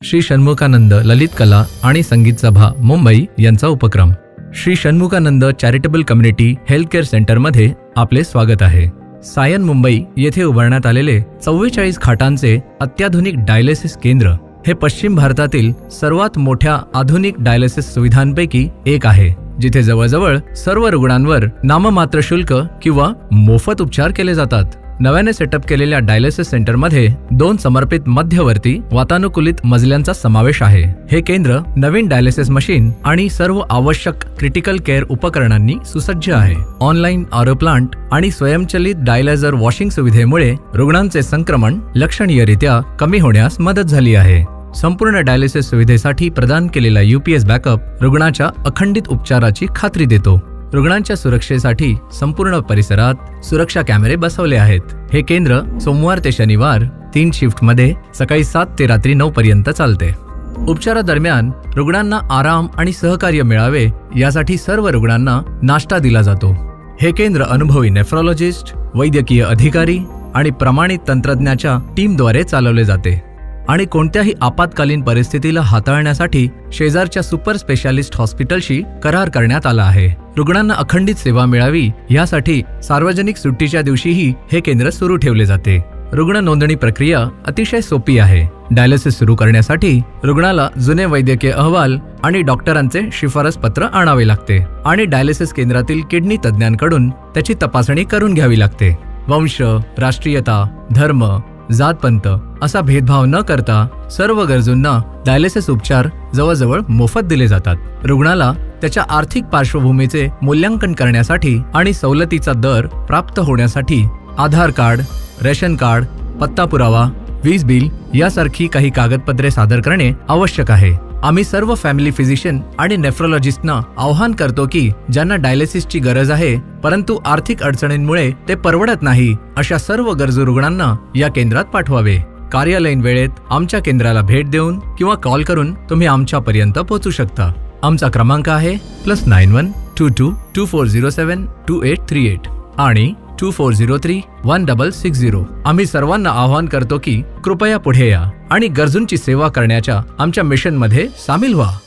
श्री षण्मुखानंद ललित कला आणि संगीत सभा मुंबई यांचा उपक्रम Shri Shanmukhananda charitable community health care सेंटरमध्ये आपले स्वागत आहे। सायन मुंबई येथे उभारण्यात आलेले 44 खाटांचे अत्याधुनिक डायलिसिस केंद्र हे पश्चिम भारतातील सर्वात मोठ्या आधुनिक डायलिसिस सुविधांपैकी एक आहे, जिथे जवळजवळ सर्व रुग्णांवर नाममात्र शुल्क किंवा मोफत उपचार केले जातात। नव्याने सेटअप केलेल्या डायलिसिस सेंटरमध्ये 2 समर्पित मध्यवर्ती वातानुकूलित मजल्यांचा समावेश आहे। हे केंद्र नवीन डायलिसिस मशीन आणि सर्व आवश्यक क्रिटिकल केअर उपकरणांनी सुसज्ज आहे। ऑनलाईन आरो प्लांट आणि स्वयंचलित डायलायझर वॉशिंग सुविधेमुळे रुग्णांचे संक्रमण लक्षणीयरित्या कमी होण्यास मदत झाली आहे। संपूर्ण डायलिसिस सुविधेसाठी प्रदान केलेला यूपीएस बॅकअप रुग्णाच्या अखंडित उपचाराची खात्री देतो। रुग्णांच्या सुरक्षेसाठी संपूर्ण परिसरात सुरक्षा कॅमेरे बसवले आहेत। हे केंद्र सोमवार ते शनिवार 3 शिफ्टमध्ये सकाळी 7 ते रात्री 9 पर्यंत चालते। उपचारादरम्यान रुग्णांना आराम आणि सहकार्य मिळावे यासाठी सर्व रुग्णांना नाश्ता दिला जातो। हे केंद्र अनुभवी नेफ्रोलॉजिस्ट, वैद्यकीय अधिकारी आणि प्रमाणित तंत्रज्ञाच्या टीमद्वारे चालवले जाते आणि कोणत्याही आपत्कालीन परिस्थितीला हाताळण्यासाठी शेजारच्या सुपर स्पेशालिस्ट हॉस्पिटलशी करार करण्यात आला आहे। रुग्णांना अखंडित सेवा मिळावी यासाठी सार्वजनिक सुट्टीच्या दिवशीही हे केंद्र सुरू ठेवले जाते। रुग्ण नोंदणी प्रक्रिया अतिशय सोपी आहे। डायलिसिस सुरू करण्यासाठी रुग्णाला जुने वैद्यकीय अहवाल आणि डॉक्टरांचे शिफारस पत्र आणावे लागते आणि डायलिसिस केंद्रातील किडनी तज्ञांकडून त्याची तपासणी करून घ्यावी लागते। वंश, राष्ट्रीयता, धर्म, जातपंत असा भेदभाव न करता सर्व गरजूंना डायलिसिस उपचार जवळजवळ मोफत दिले जातात। रुग्णाला त्याच्या आर्थिक पार्श्वभूमीचे मूल्यांकन करण्यासाठी आणि सवलतीचा दर प्राप्त होण्यासाठी आधार कार्ड, रेशन कार्ड, पत्ता पुरावा, वीज बिल यासारखी काही कागदपत्रे सादर करणे आवश्यक आहे। आम्ही सर्व फॅमिली फिजिशियन आणि नेफ्रोलॉजिस्टना आवाहन करतो की ज्यांना डायलिसिसची गरज आहे परंतु आर्थिक अडचणींमुळे ते परवडत नाही, अशा सर्व गरजू रुग्णांना या केंद्रात पाठवावे। कार्यालयीन वेळेत आमच्या केंद्राला भेट देऊन किंवा कॉल करून तुम्ही आमच्यापर्यंत पोहोचू शकता। आमचा क्रमांक आहे +91 22 2407 2838 आणि 2403-1660। आम्ही सर्वांना आवाहन करतो की कृपया पुढे या आणि गरजूंची सेवा करण्याच्या आमच्या मिशनमध्ये सामील व्हा।